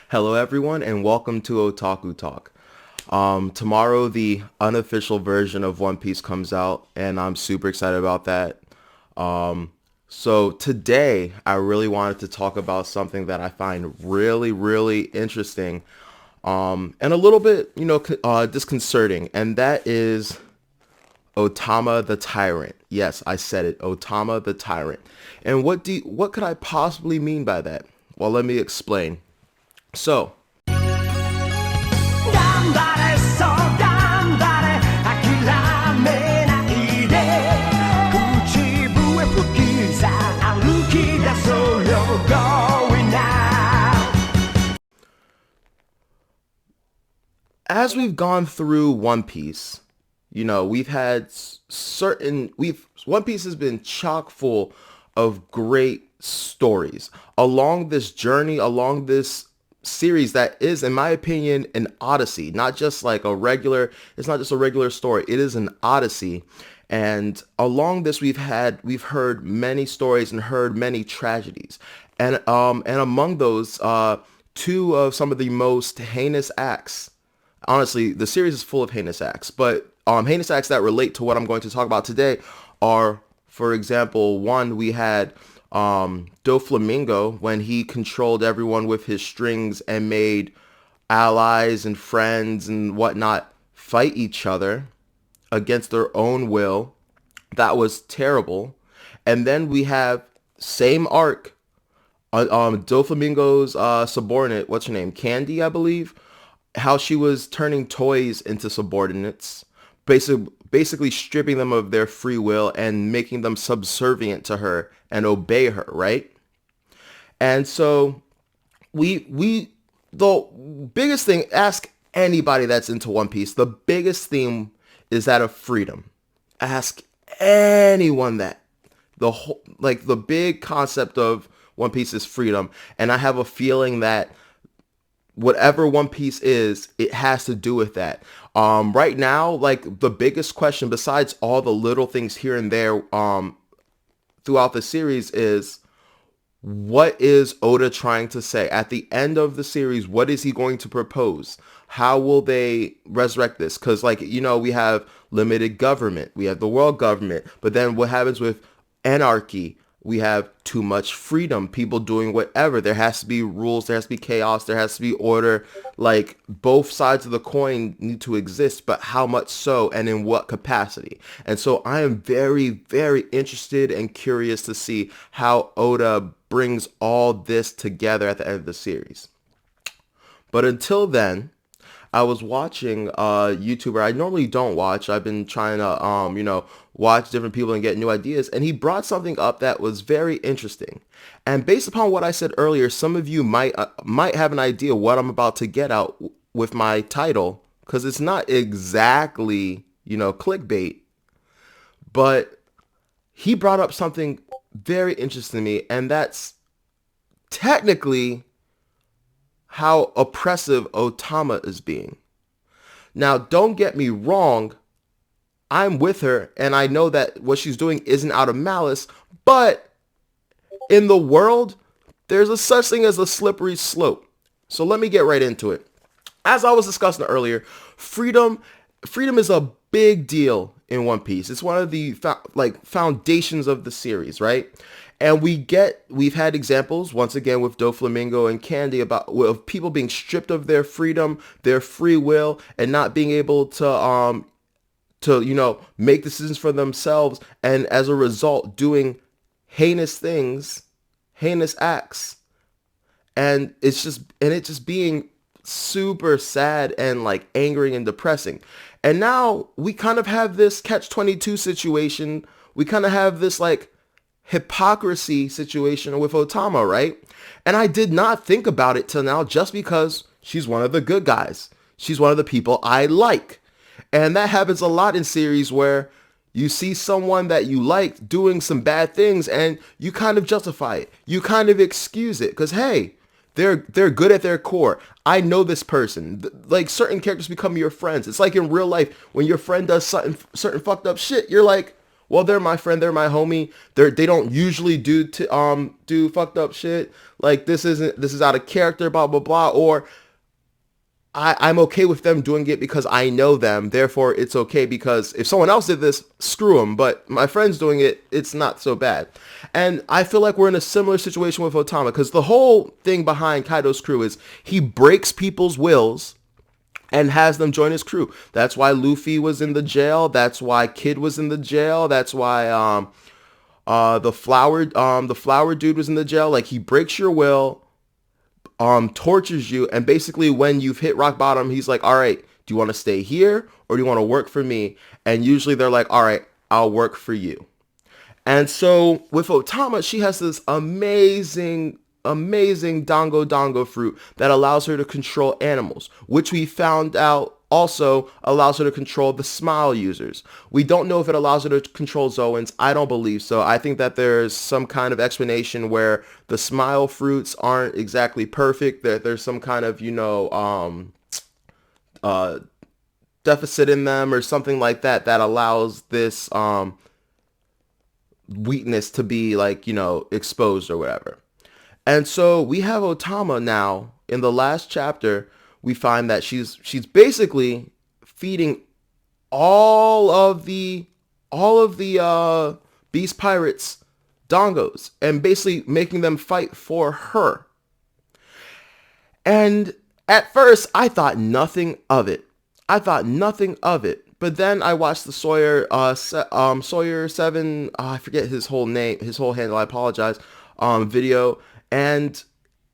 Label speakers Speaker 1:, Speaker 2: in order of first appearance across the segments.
Speaker 1: Hello, everyone, and welcome to Otaku Talk. Tomorrow, the unofficial version of One Piece comes out, and I'm super excited about that. So today, I really wanted to talk about something that I find really, really interesting, and a little bit, disconcerting, and that is Otama the Tyrant. Yes, I said it, Otama the Tyrant. And what could I possibly mean by that? Well, let me explain. So,
Speaker 2: 頑張れそう頑張れ諦めないで口笛吹きさ歩き出そうよ Going now
Speaker 1: as we've gone through One Piece, we've had One Piece has been chock full of great stories along this journey, along this series that is, in my opinion, an odyssey, it's not just a regular story. It is an odyssey. And along this, we've heard many stories and heard many tragedies. And among those, two of some of the most heinous acts. Honestly, the series is full of heinous acts, but heinous acts that relate to what I'm going to talk about today are, for example, one, we had Doflamingo when he controlled everyone with his strings and made allies and friends and whatnot fight each other against their own will. That was terrible. And then we have same arc, Doflamingo's subordinate, what's her name? Candy, I believe, how she was turning toys into subordinates, basically stripping them of their free will and making them subservient to her and obey her, right? And so the biggest thing, ask anybody that's into One Piece, the biggest theme is that of freedom. Ask anyone that. The big concept of One Piece is freedom, and I have a feeling that whatever One Piece is, it has to do with that. Right now, like the biggest question, besides all the little things here and there, throughout the series is, what is Oda trying to say? At the end of the series, what is he going to propose? How will they resurrect this? Because, we have limited government. We have the world government. But then what happens with anarchy? We have too much freedom, people doing whatever. There has to be rules, there has to be chaos, there has to be order. Like, both sides of the coin need to exist, but how much so and in what capacity? And so I am very, very interested and curious to see how Oda brings all this together at the end of the series. But until then, I was watching a YouTuber I normally don't watch. I've been trying to, watch different people and get new ideas. And he brought something up that was very interesting. And based upon what I said earlier, some of you might have an idea what I'm about to get out with my title, because it's not exactly, clickbait. But he brought up something very interesting to me, and that's technically how oppressive Otama is being. Now, don't get me wrong. I'm with her, and I know that what she's doing isn't out of malice, but in the world, there's a such thing as a slippery slope. So let me get right into it. As I was discussing earlier, freedom is a big deal in One Piece. It's one of the foundations of the series, right? And we've had examples once again with Doflamingo and Candy of people being stripped of their freedom, their free will, and not being able to make decisions for themselves, and as a result doing heinous things, heinous acts. And it just being super sad and like angering and depressing. And now we kind of have this catch-22 situation. We kind of have this like hypocrisy situation with Otama, right? And I did not think about it till now, just because she's one of the good guys. She's one of the people I like. And that happens a lot in series where you see someone that you like doing some bad things and you kind of justify it. You kind of excuse it because, hey, they're good at their core. I know this person. Like, certain characters become your friends. It's like in real life when your friend does certain fucked up shit. You're like, well, they're my friend, they're my homie. They don't usually do fucked up shit. Like this is out of character, blah blah blah. Or I'm okay with them doing it because I know them. Therefore, it's okay because if someone else did this, screw them. But my friend's doing it, it's not so bad. And I feel like we're in a similar situation with Otama because the whole thing behind Kaido's crew is he breaks people's wills and has them join his crew. That's why Luffy was in the jail. That's why Kid was in the jail. That's why the flower dude was in the jail. Like he breaks your will, tortures you, and basically when you've hit rock bottom, he's like, all right, do you want to stay here or do you want to work for me? And usually they're like, all right, I'll work for you. And so with Otama, she has this amazing dango fruit that allows her to control animals, which we found out also allows her to control the smile users. We don't know if it allows her to control Zoans. I don't believe so. I think that there's some kind of explanation where the smile fruits aren't exactly perfect. There's some kind of, deficit in them or something like that that allows this weakness to be like, exposed or whatever. And so we have Otama now in the last chapter. We find that she's basically feeding all of the Beast Pirates dongos and basically making them fight for her. And at first I thought nothing of it. But then I watched the Sawyer 7, I forget his whole handle, I apologize, video, and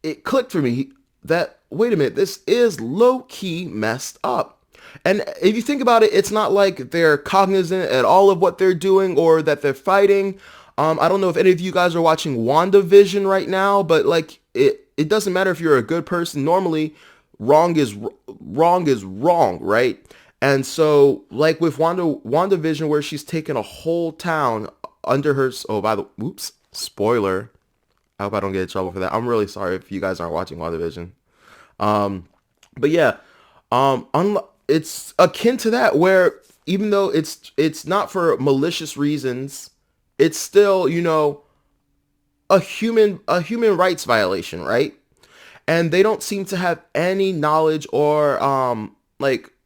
Speaker 1: it clicked for me that, wait a minute, this is low-key messed up. And if you think about it, it's not like they're cognizant at all of what they're doing or that they're fighting. I don't know if any of you guys are watching WandaVision right now, but like it doesn't matter if you're a good person. Normally, wrong is wrong, right? And so, like with WandaVision, where she's taken a whole town under her. Oh, spoiler. I hope I don't get in trouble for that. I'm really sorry if you guys aren't watching WandaVision. But yeah, it's akin to that where even though it's not for malicious reasons, it's still, a human rights violation, right? And they don't seem to have any knowledge or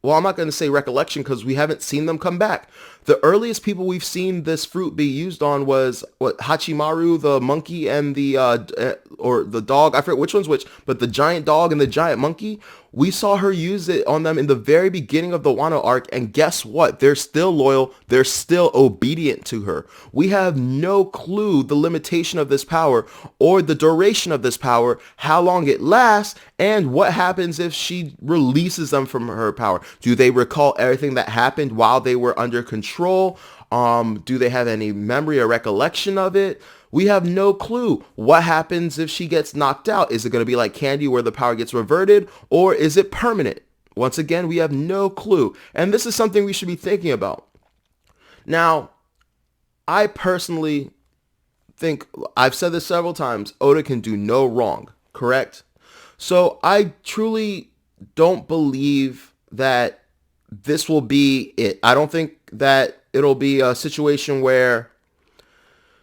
Speaker 1: well, I'm not going to say recollection because we haven't seen them come back. The earliest people we've seen this fruit be used on was Hachimaru, the monkey, and or the dog. I forget which one's which, but the giant dog and the giant monkey. We saw her use it on them in the very beginning of the Wano arc, and guess what? They're still loyal. They're still obedient to her. We have no clue the limitation of this power or the duration of this power, how long it lasts, and what happens if she releases them from her power. Do they recall everything that happened while they were under control? Do they have any memory or recollection of it? We have no clue. What happens if she gets knocked out? Is it going to be like Candy where the power gets reverted, or is it permanent? Once again, we have no clue. And this is something we should be thinking about. Now, I personally think, I've said this several times, Oda can do no wrong, correct? So I truly don't believe that this will be it. I don't think that it'll be a situation where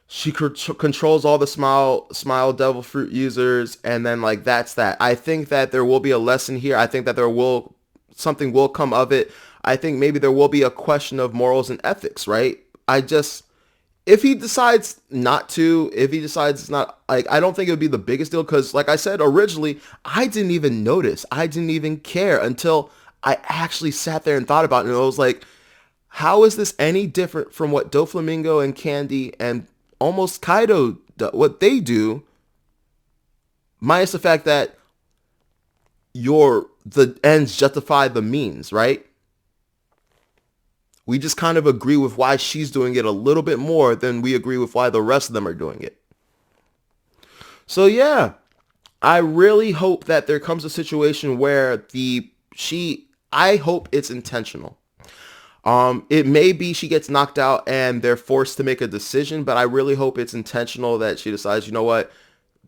Speaker 1: she controls all the smile devil fruit users and then like that's that. I think that there will be a lesson here. I think that something will come of it. I think maybe there will be a question of morals and ethics, right? If he decides not to, if he decides it's not, like, I don't think it would be the biggest deal because, like I said originally, I didn't even notice. I didn't even care until I actually sat there and thought about it. And I was like, how is this any different from what Doflamingo and Candy and almost Kaido, what they do, minus the fact that the ends justify the means, right? We just kind of agree with why she's doing it a little bit more than we agree with why the rest of them are doing it. So yeah, I really hope that there comes a situation where I hope it's intentional. It may be she gets knocked out and they're forced to make a decision, but I really hope it's intentional that she decides, you know what,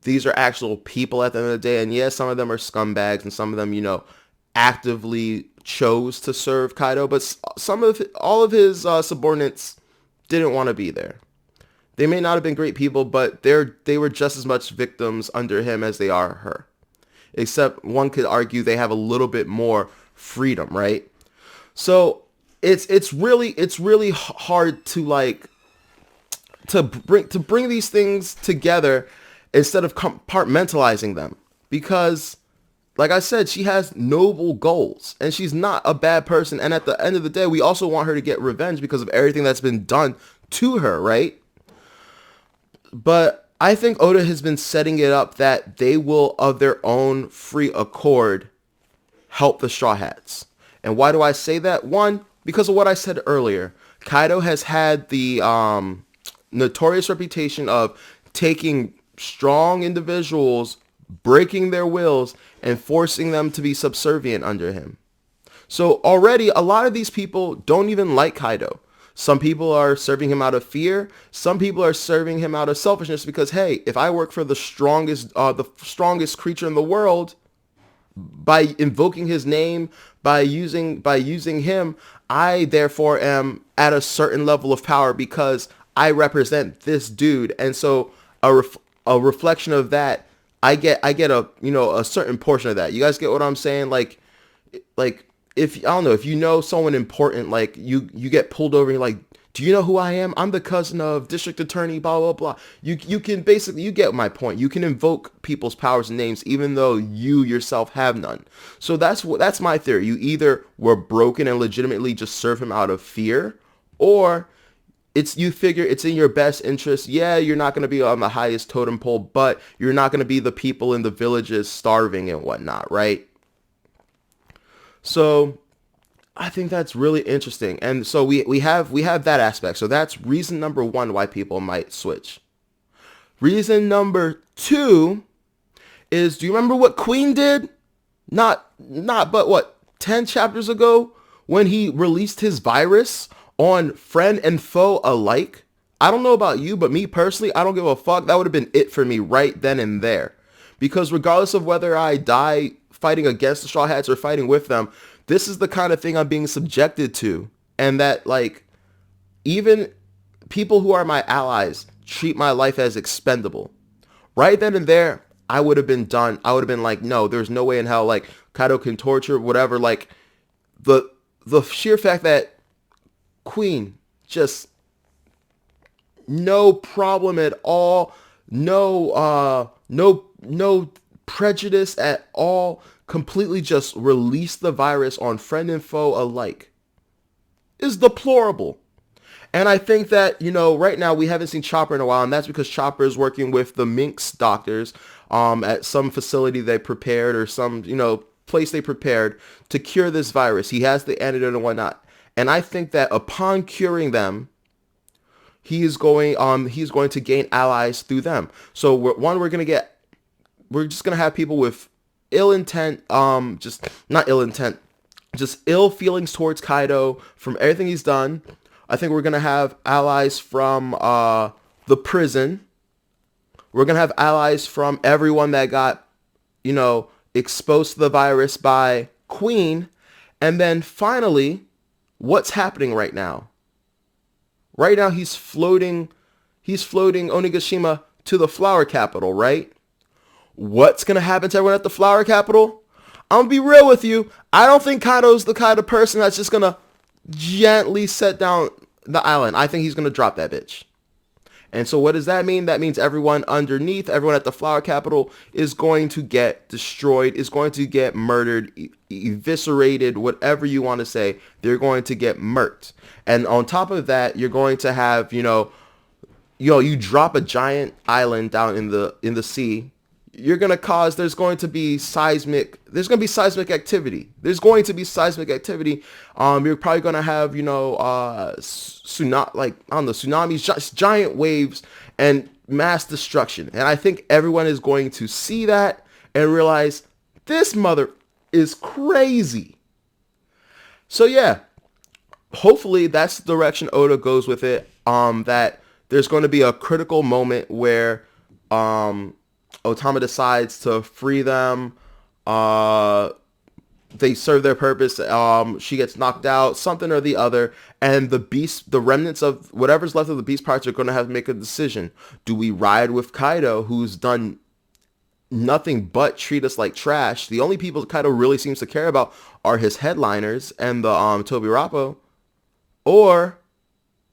Speaker 1: these are actual people at the end of the day. And yes, some of them are scumbags and some of them, actively chose to serve Kaido, but all of his subordinates didn't want to be there. They may not have been great people, but they were just as much victims under him as they are her. Except one could argue they have a little bit more freedom, right? So it's really hard to like to bring these things together instead of compartmentalizing them, because like I said, she has noble goals and she's not a bad person. And at the end of the day, we also want her to get revenge because of everything that's been done to her, right? But I think Oda has been setting it up that they will, of their own free accord, help the Straw Hats. And why do I say that? One, because of what I said earlier. Kaido has had the notorious reputation of taking strong individuals, breaking their wills, and forcing them to be subservient under him. So already, a lot of these people don't even like Kaido. Some people are serving him out of fear. Some people are serving him out of selfishness because, hey, if I work for the strongest creature in the world, by invoking his name, by using him, I therefore am at a certain level of power because I represent this dude. And so a reflection of that, I get a certain portion of that. You guys get what I'm saying? Like if I don't know, if you know someone important, like you get pulled over and you're like, do you know who I am? I'm the cousin of district attorney, blah, blah, blah. You can basically, you get my point. You can invoke people's powers and names even though you yourself have none. So that's my theory. You either were broken and legitimately just serve him out of fear, or you figure it's in your best interest. Yeah, you're not going to be on the highest totem pole, but you're not going to be the people in the villages starving and whatnot, right? So I think that's really interesting. And so we have that aspect. So that's reason number one why people might switch. Reason number two is, do you remember what Queen did? Not but what, 10 chapters ago when he released his virus on friend and foe alike? I don't know about you, but me personally, I don't give a fuck. That would have been it for me right then and there. Because regardless of whether I die fighting against the Straw Hats or fighting with them, this is the kind of thing I'm being subjected to. And that, like, even people who are my allies treat my life as expendable. Right then and there, I would have been done. I would have been like, no, there's no way in hell, like, Kaido can torture, whatever. Like, the sheer fact that Queen, just no problem at all, no prejudice at all, completely just release the virus on friend and foe alike, is deplorable. And I think that, right now we haven't seen Chopper in a while, and that's because Chopper is working with the Minx doctors at some facility they prepared, or some, place they prepared to cure this virus. He has the antidote and whatnot. And I think that upon curing them, he's going to gain allies through them. So we're just going to have people with ill intent, just ill feelings towards Kaido from everything he's done. I think we're going to have allies from the prison. We're going to have allies from everyone that got, exposed to the virus by Queen. And then finally, what's happening right now? Right now he's floating Onigashima to the flower capital, right? What's going to happen to everyone at the flower capital? I'm going to be real with you. I don't think Kaido's the kind of person that's just going to gently set down the island. I think he's going to drop that bitch. And so what does that mean? That means everyone underneath, everyone at the flower capital is going to get destroyed, is going to get murdered, eviscerated, whatever you want to say. They're going to get murked. And on top of that, you're going to have, you drop a giant island down in the sea. You're going to cause, there's going to be seismic activity. You're probably going to have, tsunamis, just giant waves and mass destruction. And I think everyone is going to see that and realize this mother is crazy. So yeah, hopefully that's the direction Oda goes with it. That there's going to be a critical moment where, Otama decides to free them. they serve their purpose. She gets knocked out, something or the other, and the remnants of whatever's left of the beast pirates are going to have to make a decision. Do we ride with Kaido, who's done nothing but treat us like trash? The only people Kaido really seems to care about are his headliners and the Toby Rappo. Or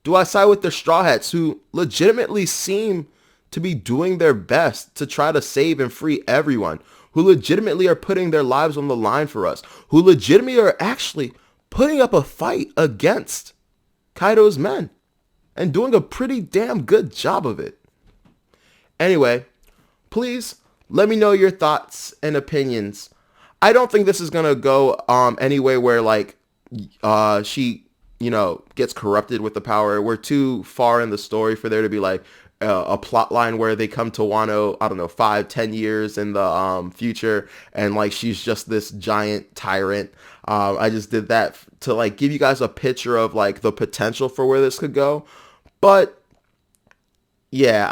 Speaker 1: do I side with the Straw Hats, who legitimately seem to be doing their best to try to save and free everyone, who legitimately are putting their lives on the line for us, who legitimately are actually putting up a fight against Kaido's men and doing a pretty damn good job of it? Anyway, please let me know your thoughts and opinions. I don't think this is going to go any way where like she, gets corrupted with the power. We're too far in the story for there to be like a plot line where they come to Wano, I don't know, 5-10 years in the future, and like she's just this giant tyrant. I just did that to like give you guys a picture of like the potential for where this could go. But yeah,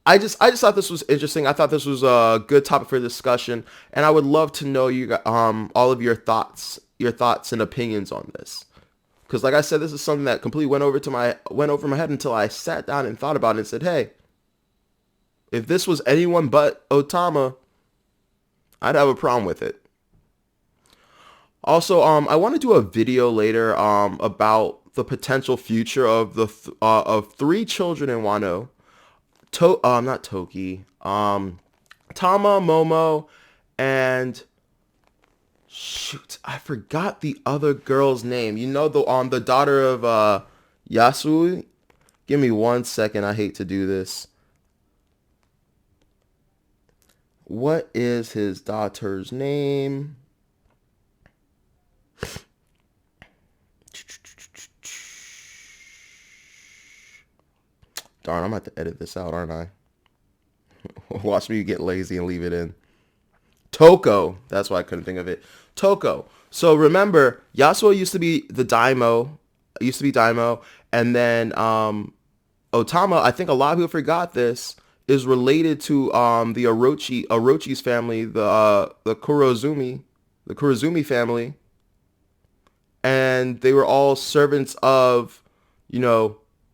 Speaker 1: I just thought this was interesting. I thought this was a good topic for discussion, and I would love to know all of your thoughts and opinions on this. Because like I said, this is something that completely went over my head until I sat down and thought about it and said, hey, if this was anyone but Otama, I'd have a problem with it. Also, I want to do a video later about the potential future of the of 3 children in Wano. Not Toki. Tama, Momo, and shoot, I forgot the other girl's name. The daughter of Yasui. Give me 1 second. I hate to do this. What is his daughter's name? Darn, I'm going to have to edit this out, aren't I? Watch me get lazy and leave it in. Toko. That's why I couldn't think of it. Toko. So remember, Yasuo used to be the Daimo. And then Otama, I think a lot of people forgot this, is related to the Orochi's family, the Kurozumi family. And they were all servants of,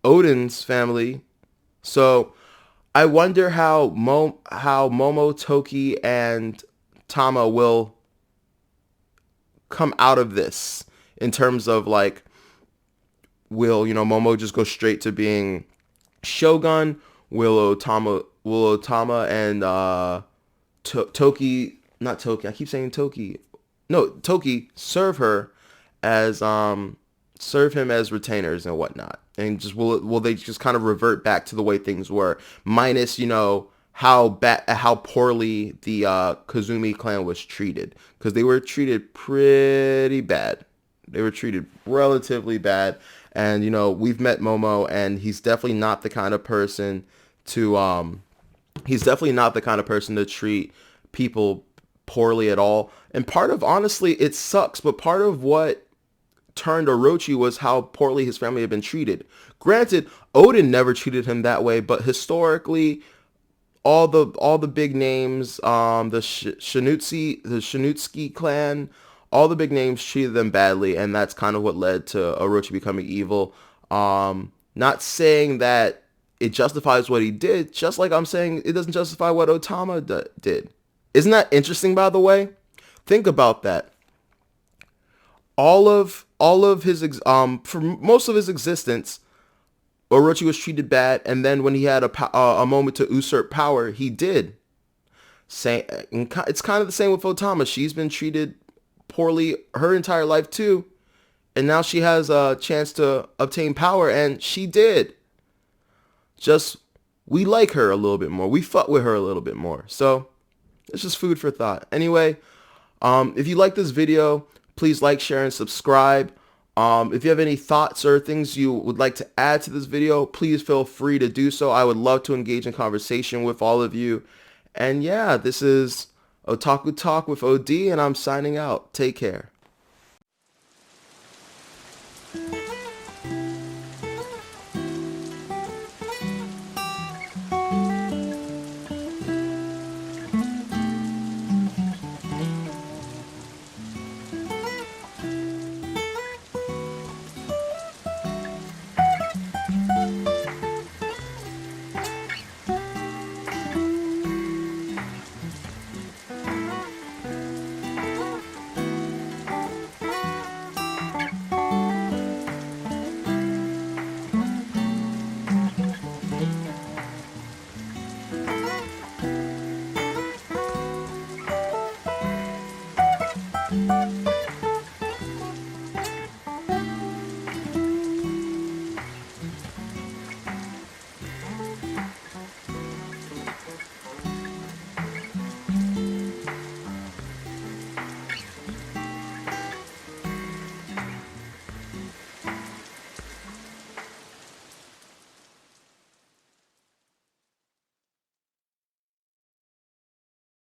Speaker 1: Odin's family. So I wonder how Momo, Toki, and Tama will come out of this in terms of like, will Momo just go straight to being Shogun? Will Otama and Toki, not Toki, I keep saying Toki. No, Toki serve him as retainers and whatnot, and just will they just kind of revert back to the way things were, minus how poorly the Kazumi clan was treated, because they were treated pretty bad. They were treated relatively bad, and we've met Momo, and he's definitely not the kind of person to treat people poorly at all. And honestly, it sucks, but part of what turned Orochi was how poorly his family had been treated. Granted, Odin never treated him that way, but historically, all the big names, the Shinutsuki clan, all the big names treated them badly, and that's kind of what led to Orochi becoming evil. Not saying that it justifies what he did, just like I'm saying it doesn't justify what Otama did. Isn't that interesting, by the way? Think about that. All of his for most of his existence, Orochi was treated bad, and then when he had a moment to usurp power, he did. It's kind of the same with Otama. She's been treated poorly her entire life too, and now she has a chance to obtain power, and she did. Just, we like her a little bit more. We fuck with her a little bit more. So it's just food for thought. Anyway, if you like this video, please like, share, and subscribe. If you have any thoughts or things you would like to add to this video, please feel free to do so. I would love to engage in conversation with all of you. And yeah, this is Otaku Talk with OD, and I'm signing out. Take care.